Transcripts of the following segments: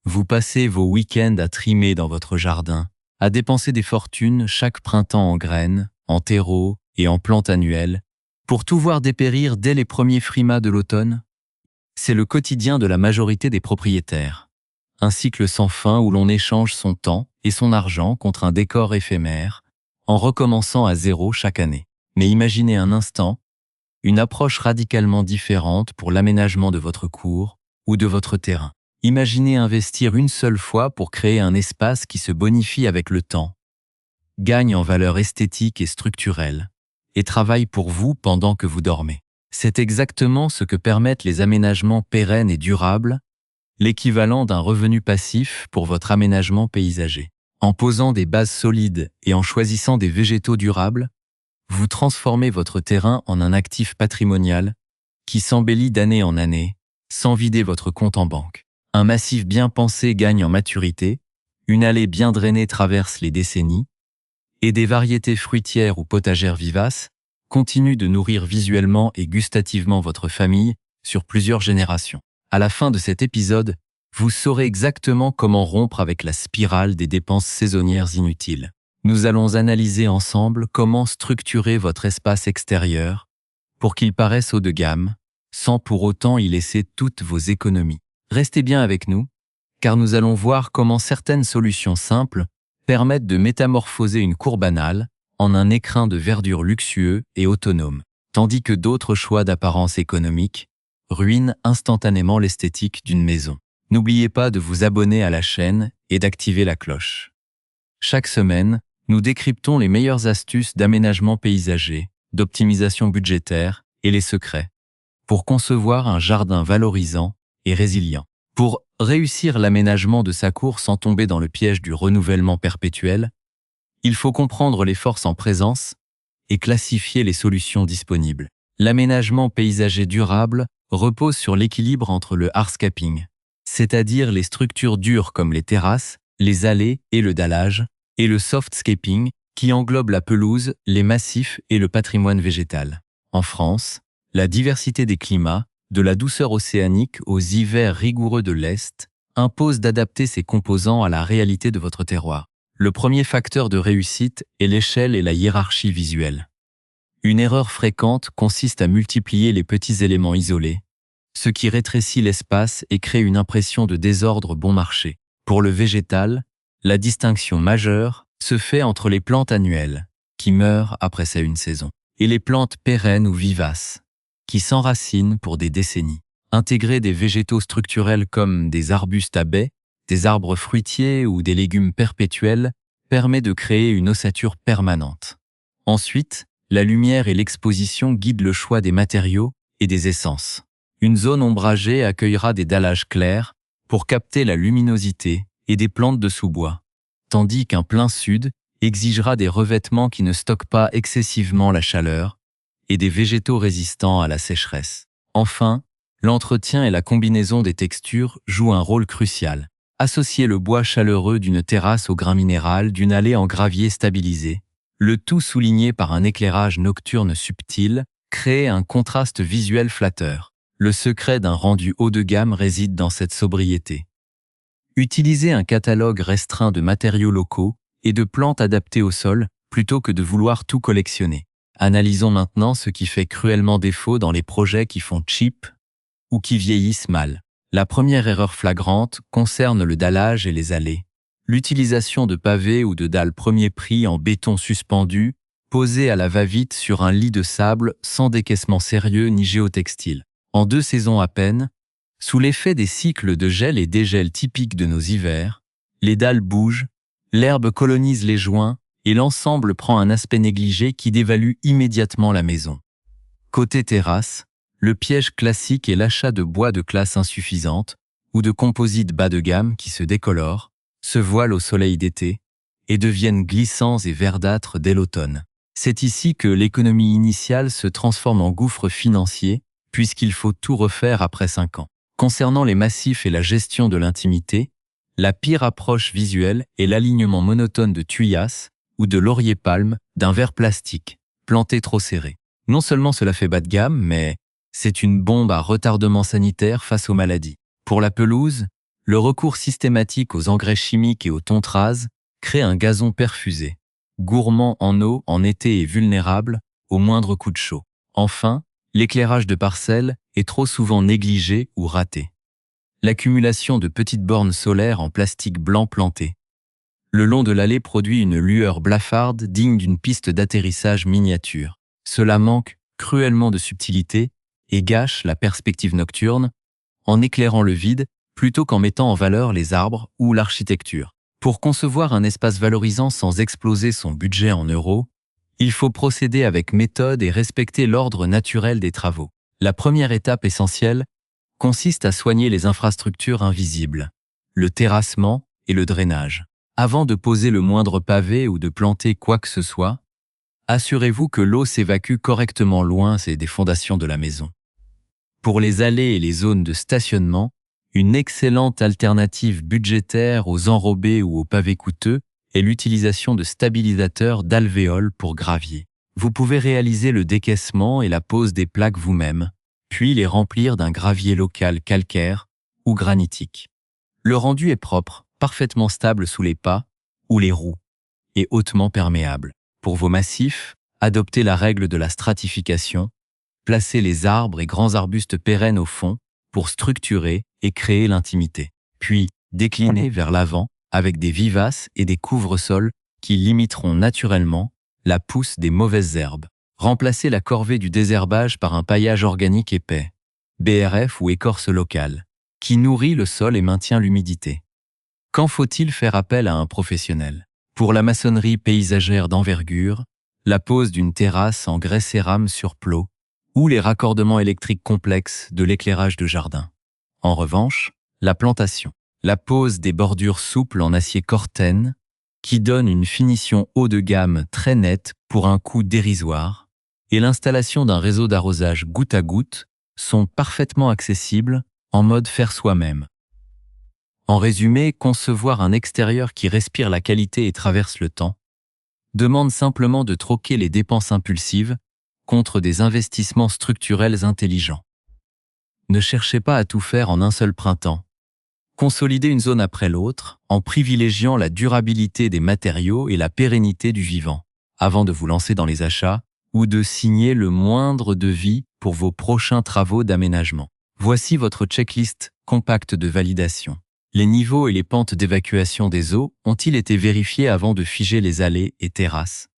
Vous passez vos week-ends à trimer dans votre jardin, à dépenser des fortunes chaque printemps en graines, en terreaux et en plantes annuelles, pour tout voir dépérir dès les premiers frimas de l'automne. C'est le quotidien de la majorité des propriétaires. Un cycle sans fin où l'on échange son temps et son argent contre un décor éphémère, en recommençant à zéro chaque année. Mais imaginez un instant, une approche radicalement différente pour l'aménagement de votre cour ou de votre terrain. Imaginez investir une seule fois pour créer un espace qui se bonifie avec le temps, gagne en valeur esthétique et structurelle, et travaille pour vous pendant que vous dormez. C'est exactement ce que permettent les aménagements pérennes et durables, l'équivalent d'un revenu passif pour votre aménagement paysager. En posant des bases solides et en choisissant des végétaux durables, vous transformez votre terrain en un actif patrimonial qui s'embellit d'année en année, sans vider votre compte en banque. Un massif bien pensé gagne en maturité, une allée bien drainée traverse les décennies, et des variétés fruitières ou potagères vivaces continuent de nourrir visuellement et gustativement votre famille sur plusieurs générations. À la fin de cet épisode, vous saurez exactement comment rompre avec la spirale des dépenses saisonnières inutiles. Nous allons analyser ensemble comment structurer votre espace extérieur pour qu'il paraisse haut de gamme, sans pour autant y laisser toutes vos économies. Restez bien avec nous, car nous allons voir comment certaines solutions simples permettent de métamorphoser une cour banale en un écrin de verdure luxueux et autonome, tandis que d'autres choix d'apparence économique ruinent instantanément l'esthétique d'une maison. N'oubliez pas de vous abonner à la chaîne et d'activer la cloche. Chaque semaine, nous décryptons les meilleures astuces d'aménagement paysager, d'optimisation budgétaire et les secrets pour concevoir un jardin valorisant et résilient. Pour réussir l'aménagement de sa cour sans tomber dans le piège du renouvellement perpétuel, il faut comprendre les forces en présence et classifier les solutions disponibles. L'aménagement paysager durable repose sur l'équilibre entre le hardscaping, c'est-à-dire les structures dures comme les terrasses, les allées et le dallage, et le softscaping qui englobe la pelouse, les massifs et le patrimoine végétal. En France, la diversité des climats, de la douceur océanique aux hivers rigoureux de l'Est, impose d'adapter ces composants à la réalité de votre terroir. Le premier facteur de réussite est l'échelle et la hiérarchie visuelle. Une erreur fréquente consiste à multiplier les petits éléments isolés, ce qui rétrécit l'espace et crée une impression de désordre bon marché. Pour le végétal, la distinction majeure se fait entre les plantes annuelles, qui meurent après une saison, et les plantes pérennes ou vivaces, qui s'enracinent pour des décennies. Intégrer des végétaux structurels comme des arbustes à baies, des arbres fruitiers ou des légumes perpétuels permet de créer une ossature permanente. Ensuite, la lumière et l'exposition guident le choix des matériaux et des essences. Une zone ombragée accueillera des dallages clairs pour capter la luminosité et des plantes de sous-bois, tandis qu'un plein sud exigera des revêtements qui ne stockent pas excessivement la chaleur et des végétaux résistants à la sécheresse. Enfin, l'entretien et la combinaison des textures jouent un rôle crucial. Associer le bois chaleureux d'une terrasse au grain minéral d'une allée en gravier stabilisé, le tout souligné par un éclairage nocturne subtil, crée un contraste visuel flatteur. Le secret d'un rendu haut de gamme réside dans cette sobriété. Utilisez un catalogue restreint de matériaux locaux et de plantes adaptées au sol plutôt que de vouloir tout collectionner. Analysons maintenant ce qui fait cruellement défaut dans les projets qui font cheap ou qui vieillissent mal. La première erreur flagrante concerne le dallage et les allées. L'utilisation de pavés ou de dalles premier prix en béton suspendu, posées à la va-vite sur un lit de sable sans décaissement sérieux ni géotextile. En 2 saisons à peine, sous l'effet des cycles de gel et dégel typiques de nos hivers, les dalles bougent, l'herbe colonise les joints et l'ensemble prend un aspect négligé qui dévalue immédiatement la maison. Côté terrasse, le piège classique est l'achat de bois de classe insuffisante ou de composites bas de gamme qui se décolorent, se voilent au soleil d'été et deviennent glissants et verdâtres dès l'automne. C'est ici que l'économie initiale se transforme en gouffre financier puisqu'il faut tout refaire après 5 ans. Concernant les massifs et la gestion de l'intimité, la pire approche visuelle est l'alignement monotone de tuyasses ou de laurier-palme d'un verre plastique, planté trop serré. Non seulement cela fait bas de gamme, mais c'est une bombe à retardement sanitaire face aux maladies. Pour la pelouse, Le recours systématique aux engrais chimiques et aux tontes rases crée un gazon perfusé, gourmand en eau en été et vulnérable au moindre coup de chaud. Enfin, l'éclairage de parcelles est trop souvent négligé ou raté. L'accumulation de petites bornes solaires en plastique blanc planté le long de l'allée produit une lueur blafarde digne d'une piste d'atterrissage miniature. Cela manque cruellement de subtilité et gâche la perspective nocturne en éclairant le vide plutôt qu'en mettant en valeur les arbres ou l'architecture. Pour concevoir un espace valorisant sans exploser son budget en euros, il faut procéder avec méthode et respecter l'ordre naturel des travaux. La première étape essentielle consiste à soigner les infrastructures invisibles, le terrassement et le drainage. Avant de poser le moindre pavé ou de planter quoi que ce soit, assurez-vous que l'eau s'évacue correctement loin des fondations de la maison. Pour les allées et les zones de stationnement, une excellente alternative budgétaire aux enrobés ou aux pavés coûteux est l'utilisation de stabilisateurs d'alvéoles pour gravier. Vous pouvez réaliser le décaissement et la pose des plaques vous-même, puis les remplir d'un gravier local calcaire ou granitique. Le rendu est propre, parfaitement stable sous les pas ou les roues, et hautement perméable. Pour vos massifs, adoptez la règle de la stratification, placez les arbres et grands arbustes pérennes au fond pour structurer et créer l'intimité. Puis, déclinez vers l'avant avec des vivaces et des couvre-sols qui limiteront naturellement la pousse des mauvaises herbes. Remplacez la corvée du désherbage par un paillage organique épais, BRF ou écorce locale, qui nourrit le sol et maintient l'humidité. Quand faut-il faire appel à un professionnel? Pour la maçonnerie paysagère d'envergure, la pose d'une terrasse en grès cérame sur plot ou les raccordements électriques complexes de l'éclairage de jardin. En revanche, la plantation, la pose des bordures souples en acier Corten qui donne une finition haut de gamme très nette pour un coût dérisoire et l'installation d'un réseau d'arrosage goutte à goutte sont parfaitement accessibles en mode faire soi-même. En résumé, concevoir un extérieur qui respire la qualité et traverse le temps demande simplement de troquer les dépenses impulsives contre des investissements structurels intelligents. Ne cherchez pas à tout faire en un seul printemps. Consolidez une zone après l'autre en privilégiant la durabilité des matériaux et la pérennité du vivant, avant de vous lancer dans les achats ou de signer le moindre devis pour vos prochains travaux d'aménagement. Voici votre checklist compacte de validation. Les niveaux et les pentes d'évacuation des eaux ont-ils été vérifiés avant de figer les allées et terrasses?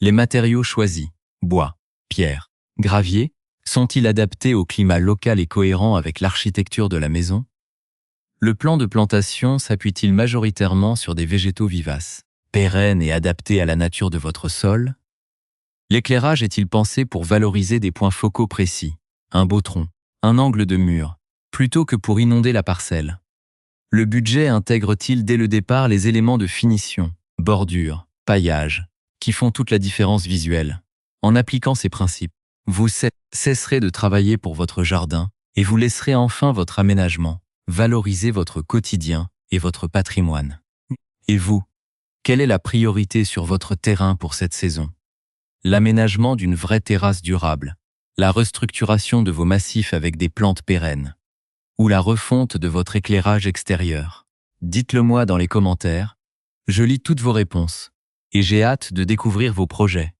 Les matériaux choisis, bois, pierre, gravier, sont-ils adaptés au climat local et cohérents avec l'architecture de la maison? Le plan de plantation s'appuie-t-il majoritairement sur des végétaux vivaces, pérennes et adaptés à la nature de votre sol? L'éclairage est-il pensé pour valoriser des points focaux précis, un beau tronc, un angle de mur, plutôt que pour inonder la parcelle? Le budget intègre-t-il dès le départ les éléments de finition, bordure, paillage, qui font toute la différence visuelle? En appliquant ces principes, vous cesserez de travailler pour votre jardin et vous laisserez enfin votre aménagement valoriser votre quotidien et votre patrimoine. Et vous, quelle est la priorité sur votre terrain pour cette saison? L'aménagement d'une vraie terrasse durable, la restructuration de vos massifs avec des plantes pérennes, ou la refonte de votre éclairage extérieur? Dites-le moi dans les commentaires, je lis toutes vos réponses, et j'ai hâte de découvrir vos projets.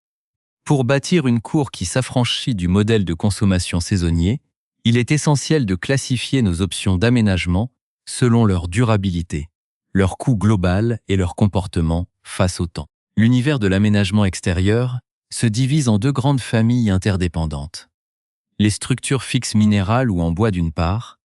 Pour bâtir une cour qui s'affranchit du modèle de consommation saisonnier, il est essentiel de classifier nos options d'aménagement selon leur durabilité, leur coût global et leur comportement face au temps. L'univers de l'aménagement extérieur se divise en deux grandes familles interdépendantes. Les structures fixes minérales ou en bois d'une part,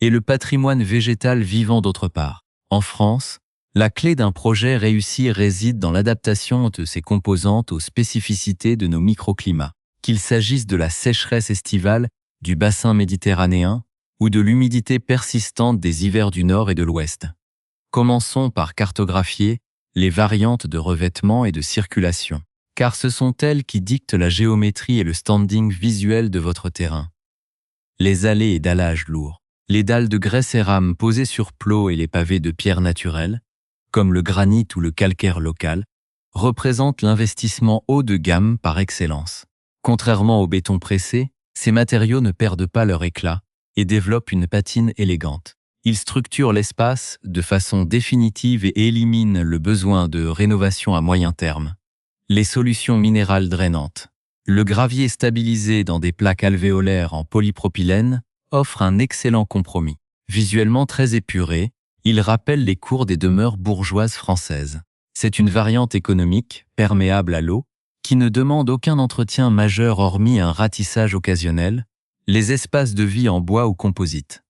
et le patrimoine végétal vivant d'autre part. En France, la clé d'un projet réussi réside dans l'adaptation de ses composantes aux spécificités de nos microclimats, qu'il s'agisse de la sécheresse estivale du bassin méditerranéen ou de l'humidité persistante des hivers du nord et de l'ouest. Commençons par cartographier les variantes de revêtement et de circulation, car ce sont elles qui dictent la géométrie et le standing visuel de votre terrain. Les allées et dallages lourds, les dalles de grès cérame posées sur plot et les pavés de pierre naturelle, comme le granit ou le calcaire local, représentent l'investissement haut de gamme par excellence. Contrairement au béton pressé, ces matériaux ne perdent pas leur éclat et développent une patine élégante. Il structure l'espace de façon définitive et élimine le besoin de rénovation à moyen terme. Les solutions minérales drainantes. Le gravier stabilisé dans des plaques alvéolaires en polypropylène offre un excellent compromis. Visuellement très épuré, il rappelle les cours des demeures bourgeoises françaises. C'est une variante économique, perméable à l'eau, qui ne demande aucun entretien majeur hormis un ratissage occasionnel, les espaces de vie en bois ou composite.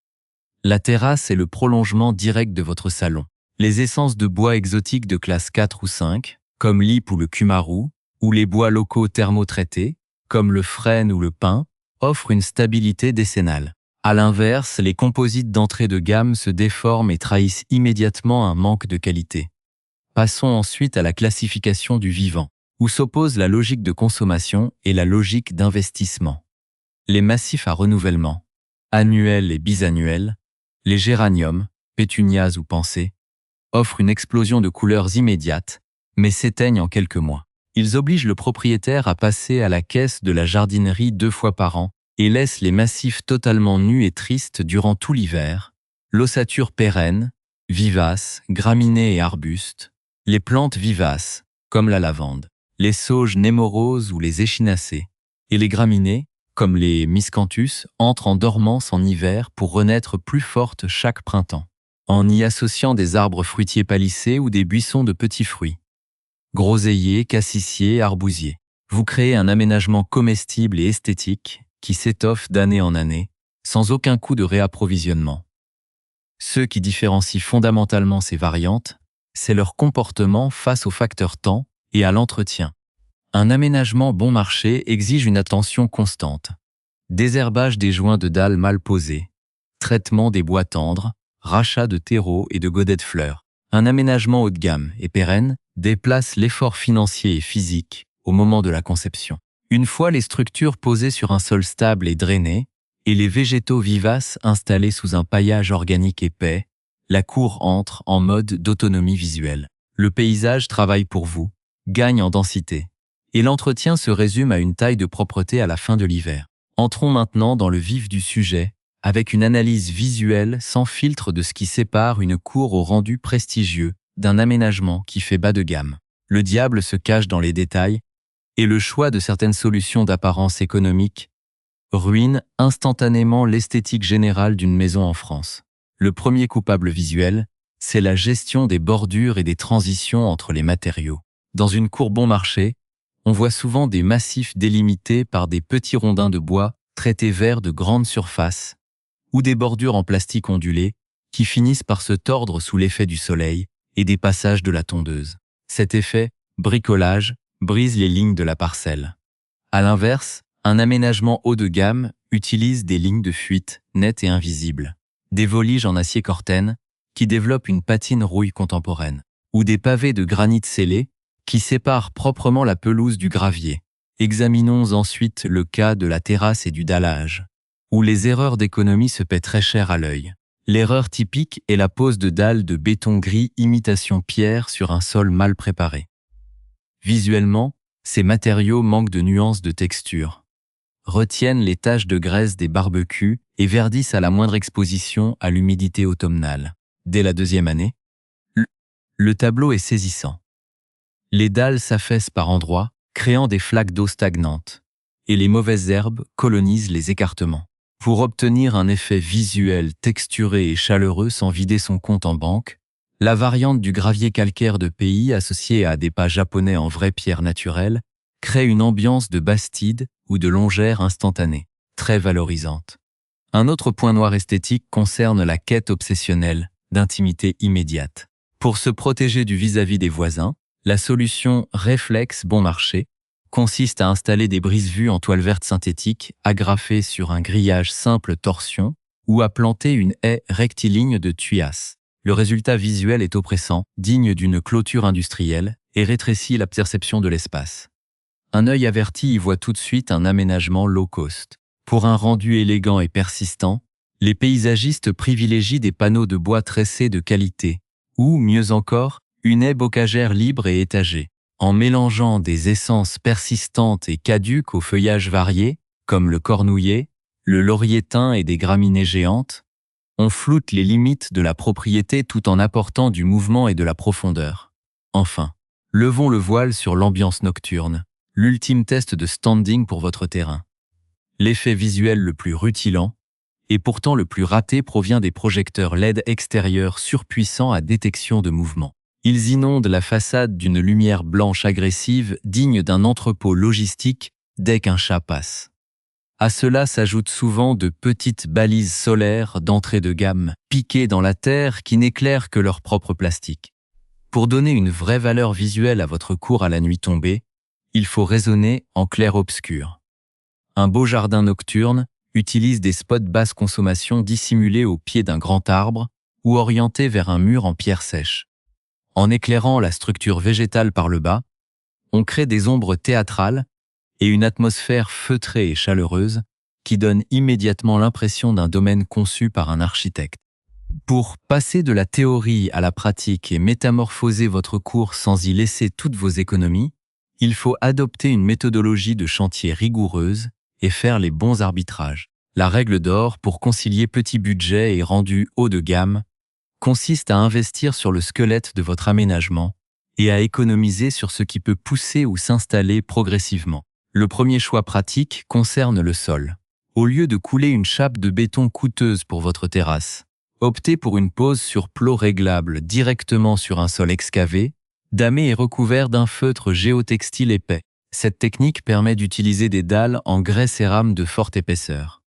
La terrasse est le prolongement direct de votre salon. Les essences de bois exotiques de classe 4 ou 5, comme l'Ype ou le Kumaru, ou les bois locaux thermotraités, comme le frêne ou le pin, offrent une stabilité décennale. À l'inverse, les composites d'entrée de gamme se déforment et trahissent immédiatement un manque de qualité. Passons ensuite à la classification du vivant, où s'opposent la logique de consommation et la logique d'investissement. Les massifs à renouvellement, annuels et bisannuels, les géraniums, pétunias ou pensées, offrent une explosion de couleurs immédiate, mais s'éteignent en quelques mois. Ils obligent le propriétaire à passer à la caisse de la jardinerie 2 fois par an et laissent les massifs totalement nus et tristes durant tout l'hiver, l'ossature pérenne, vivaces, graminées et arbustes, les plantes vivaces, comme la lavande, les sauges némoroses ou les échinacées, et les graminées, comme les miscanthus, entrent en dormance en hiver pour renaître plus fortes chaque printemps, en y associant des arbres fruitiers palissés ou des buissons de petits fruits. Groseilliers, cassissiers, arbousiers. Vous créez un aménagement comestible et esthétique qui s'étoffe d'année en année, sans aucun coût de réapprovisionnement. Ce qui différencie fondamentalement ces variantes, c'est leur comportement face au facteur temps et à l'entretien. Un aménagement bon marché exige une attention constante. Désherbage des joints de dalles mal posés, traitement des bois tendres, rachat de terreaux et de godets de fleurs. Un aménagement haut de gamme et pérenne déplace l'effort financier et physique au moment de la conception. Une fois les structures posées sur un sol stable et drainé, et les végétaux vivaces installés sous un paillage organique épais, la cour entre en mode d'autonomie visuelle. Le paysage travaille pour vous, gagne en densité, et l'entretien se résume à une taille de propreté à la fin de l'hiver. Entrons maintenant dans le vif du sujet, avec une analyse visuelle sans filtre de ce qui sépare une cour au rendu prestigieux d'un aménagement qui fait bas de gamme. Le diable se cache dans les détails, et le choix de certaines solutions d'apparence économique ruine instantanément l'esthétique générale d'une maison en France. Le premier coupable visuel, c'est la gestion des bordures et des transitions entre les matériaux. Dans une cour bon marché, on voit souvent des massifs délimités par des petits rondins de bois traités verts de grande surface, ou des bordures en plastique ondulé qui finissent par se tordre sous l'effet du soleil et des passages de la tondeuse. Cet effet, bricolage, brise les lignes de la parcelle. À l'inverse, un aménagement haut de gamme utilise des lignes de fuite nettes et invisibles, des voliges en acier corten qui développent une patine rouille contemporaine, ou des pavés de granit scellé qui séparent proprement la pelouse du gravier. Examinons ensuite le cas de la terrasse et du dallage, où les erreurs d'économie se paient très cher à l'œil. L'erreur typique est la pose de dalles de béton gris imitation pierre sur un sol mal préparé. Visuellement, ces matériaux manquent de nuances de texture, retiennent les taches de graisse des barbecues et verdissent à la moindre exposition à l'humidité automnale. Dès la 2e année, le tableau est saisissant. Les dalles s'affaissent par endroits, créant des flaques d'eau stagnantes, et les mauvaises herbes colonisent les écartements. Pour obtenir un effet visuel texturé et chaleureux sans vider son compte en banque, la variante du gravier calcaire de pays associé à des pas japonais en vraie pierre naturelle crée une ambiance de bastide ou de longère instantanée, très valorisante. Un autre point noir esthétique concerne la quête obsessionnelle d'intimité immédiate. Pour se protéger du vis-à-vis des voisins, la solution réflexe bon marché consiste à installer des brise-vues en toile verte synthétique agrafées sur un grillage simple torsion ou à planter une haie rectiligne de tuyas. Le résultat visuel est oppressant, digne d'une clôture industrielle et rétrécit la perception de l'espace. Un œil averti y voit tout de suite un aménagement low cost. Pour un rendu élégant et persistant, les paysagistes privilégient des panneaux de bois tressés de qualité ou, mieux encore, une haie bocagère libre et étagée. En mélangeant des essences persistantes et caduques aux feuillages variés, comme le cornouiller, le laurier thym et des graminées géantes, On floute les limites de la propriété tout en apportant du mouvement et de la profondeur. Enfin, levons le voile sur l'ambiance nocturne, l'ultime test de standing pour votre terrain. L'effet visuel le plus rutilant, et pourtant le plus raté, provient des projecteurs LED extérieurs surpuissants à détection de mouvement. Ils inondent la façade d'une lumière blanche agressive digne d'un entrepôt logistique dès qu'un chat passe. À cela s'ajoutent souvent de petites balises solaires d'entrée de gamme, piquées dans la terre qui n'éclairent que leur propre plastique. Pour donner une vraie valeur visuelle à votre cour à la nuit tombée, il faut raisonner en clair-obscur. Un beau jardin nocturne utilise des spots basse consommation dissimulés au pied d'un grand arbre ou orientés vers un mur en pierre sèche. En éclairant la structure végétale par le bas, on crée des ombres théâtrales et une atmosphère feutrée et chaleureuse qui donne immédiatement l'impression d'un domaine conçu par un architecte. Pour passer de la théorie à la pratique et métamorphoser votre cour sans y laisser toutes vos économies, il faut adopter une méthodologie de chantier rigoureuse et faire les bons arbitrages. La règle d'or pour concilier petit budget et rendu haut de gamme consiste à investir sur le squelette de votre aménagement et à économiser sur ce qui peut pousser ou s'installer progressivement. Le premier choix pratique concerne le sol. Au lieu de couler une chape de béton coûteuse pour votre terrasse, optez pour une pose sur plot réglable directement sur un sol excavé, damé et recouvert d'un feutre géotextile épais. Cette technique permet d'utiliser des dalles en grès cérame de forte épaisseur.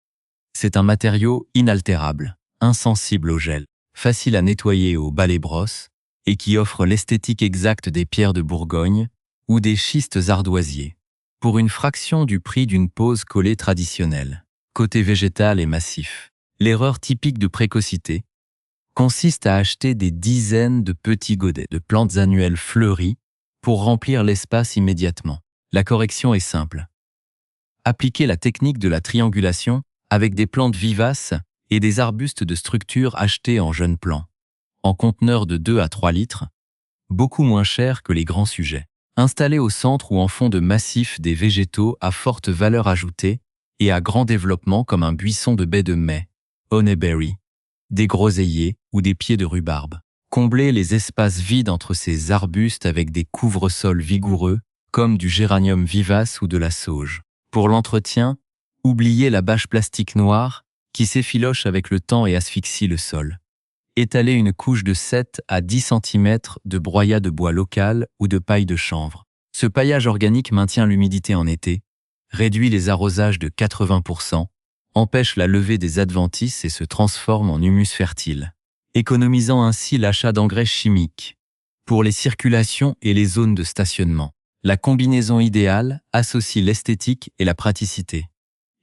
C'est un matériau inaltérable, insensible au gel, facile à nettoyer au balai-brosse et qui offre l'esthétique exacte des pierres de Bourgogne ou des schistes ardoisiers, pour une fraction du prix d'une pose collée traditionnelle. Côté végétal et massif, l'erreur typique de précocité consiste à acheter des dizaines de petits godets de plantes annuelles fleuries pour remplir l'espace immédiatement. La correction est simple. Appliquez la technique de la triangulation avec des plantes vivaces et des arbustes de structure achetés en jeunes plants, en conteneurs de 2 à 3 litres, beaucoup moins chers que les grands sujets. Installez au centre ou en fond de massif des végétaux à forte valeur ajoutée et à grand développement comme un buisson de baie de mai, honeyberry, des groseilliers ou des pieds de rhubarbe. Comblez les espaces vides entre ces arbustes avec des couvre-sols vigoureux comme du géranium vivace ou de la sauge. Pour l'entretien, oubliez la bâche plastique noire qui s'effiloche avec le temps et asphyxie le sol. Étalez une couche de 7 à 10 cm de broyat de bois local ou de paille de chanvre. Ce paillage organique maintient l'humidité en été, réduit les arrosages de 80%, empêche la levée des adventices et se transforme en humus fertile, économisant ainsi l'achat d'engrais chimiques. Pour les circulations et les zones de stationnement, la combinaison idéale associe l'esthétique et la praticité.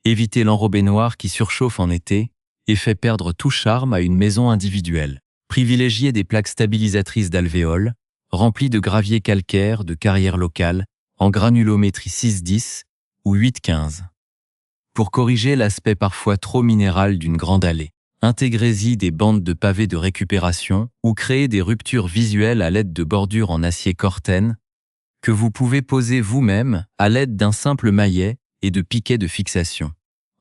Évitez l'enrobé noir qui surchauffe en été et fait perdre tout charme à une maison individuelle. Privilégiez des plaques stabilisatrices d'alvéoles, remplies de gravier calcaire de carrière locale, en granulométrie 6-10 ou 8-15. Pour corriger l'aspect parfois trop minéral d'une grande allée, intégrez-y des bandes de pavés de récupération ou créez des ruptures visuelles à l'aide de bordures en acier Corten que vous pouvez poser vous-même à l'aide d'un simple maillet et de piquets de fixation.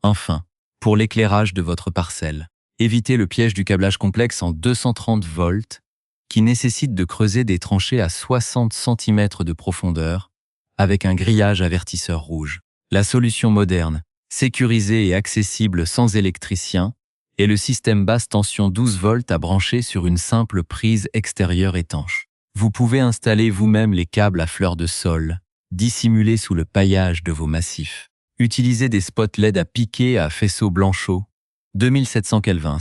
Enfin, pour l'éclairage de votre parcelle, évitez le piège du câblage complexe en 230 volts qui nécessite de creuser des tranchées à 60 cm de profondeur avec un grillage avertisseur rouge. La solution moderne, sécurisée et accessible sans électricien, est le système basse tension 12 volts à brancher sur une simple prise extérieure étanche. Vous pouvez installer vous-même les câbles à fleurs de sol, dissimulés sous le paillage de vos massifs. Utilisez des spots LED à piquer à faisceau blanchot, 2700 kelvins.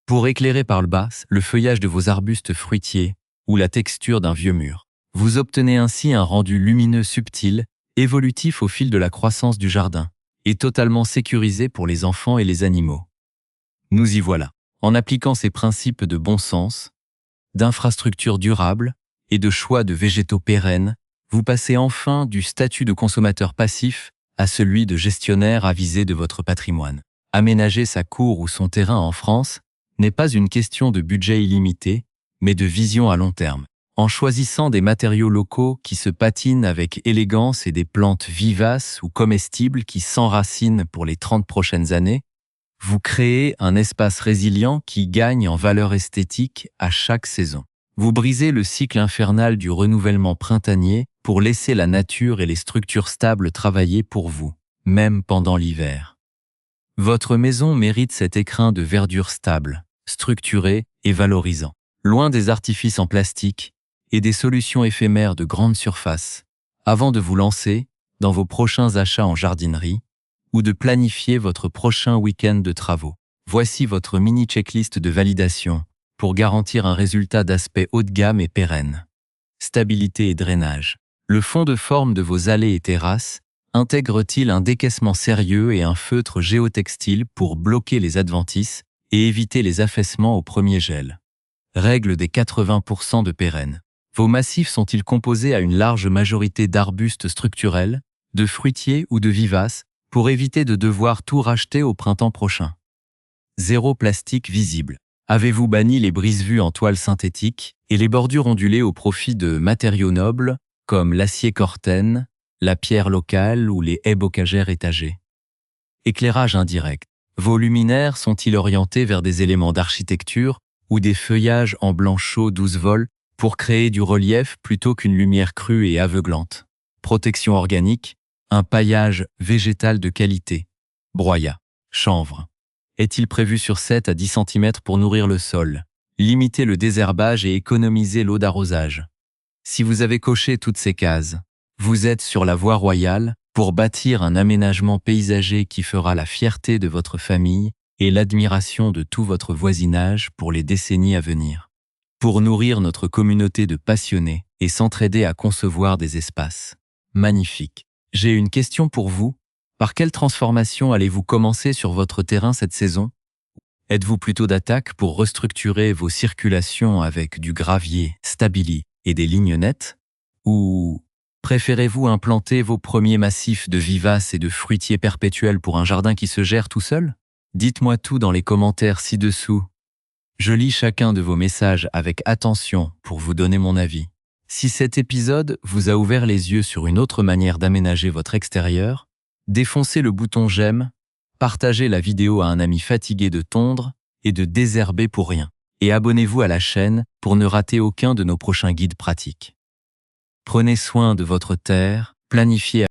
Pour éclairer par le bas le feuillage de vos arbustes fruitiers ou la texture d'un vieux mur. Vous obtenez ainsi un rendu lumineux subtil, évolutif au fil de la croissance du jardin, et totalement sécurisé pour les enfants et les animaux. Nous y voilà. En appliquant ces principes de bon sens, d'infrastructures durables et de choix de végétaux pérennes, vous passez enfin du statut de consommateur passif à celui de gestionnaire avisé de votre patrimoine. Aménager sa cour ou son terrain en France n'est pas une question de budget illimité, mais de vision à long terme. En choisissant des matériaux locaux qui se patinent avec élégance et des plantes vivaces ou comestibles qui s'enracinent pour les 30 prochaines années, Vous créez un espace résilient qui gagne en valeur esthétique à chaque saison. Vous brisez le cycle infernal du renouvellement printanier pour laisser la nature et les structures stables travailler pour vous, même pendant l'hiver. Votre maison mérite cet écrin de verdure stable, structuré et valorisant, loin des artifices en plastique et des solutions éphémères de grande surface, avant de vous lancer dans vos prochains achats en jardinerie ou de planifier votre prochain week-end de travaux. Voici votre mini checklist de validation pour garantir un résultat d'aspect haut de gamme et pérenne. Stabilité et drainage. Le fond de forme de vos allées et terrasses intègre-t-il un décaissement sérieux et un feutre géotextile pour bloquer les adventices et éviter les affaissements au premier gel? Règle des 80% de pérenne. Vos massifs sont-ils composés à une large majorité d'arbustes structurels, de fruitiers ou de vivaces pour éviter de devoir tout racheter au printemps prochain? Zéro plastique visible. Avez-vous banni les brise-vues en toile synthétique et les bordures ondulées au profit de matériaux nobles comme l'acier corten, la pierre locale ou les haies bocagères étagées? Éclairage indirect. Vos luminaires sont-ils orientés vers des éléments d'architecture ou des feuillages en blanc chaud 12 volts pour créer du relief plutôt qu'une lumière crue et aveuglante? Protection organique, un paillage végétal de qualité. Broyat, chanvre. Est-il prévu sur 7 à 10 cm pour nourrir le sol, limiter le désherbage et économiser l'eau d'arrosage? Si vous avez coché toutes ces cases, vous êtes sur la voie royale pour bâtir un aménagement paysager qui fera la fierté de votre famille et l'admiration de tout votre voisinage pour les décennies à venir. Pour nourrir notre communauté de passionnés et s'entraider à concevoir des espaces magnifiques. J'ai une question pour vous. Par quelle transformation allez-vous commencer sur votre terrain cette saison? Êtes-vous plutôt d'attaque pour restructurer vos circulations avec du gravier stabili et des lignes nettes? Ou préférez-vous implanter vos premiers massifs de vivaces et de fruitiers perpétuels pour un jardin qui se gère tout seul? Dites-moi tout dans les commentaires ci-dessous. Je lis chacun de vos messages avec attention pour vous donner mon avis. Si cet épisode vous a ouvert les yeux sur une autre manière d'aménager votre extérieur, défoncez le bouton j'aime, partagez la vidéo à un ami fatigué de tondre et de désherber pour rien, et abonnez-vous à la chaîne pour ne rater aucun de nos prochains guides pratiques. Prenez soin de votre terre, planifiez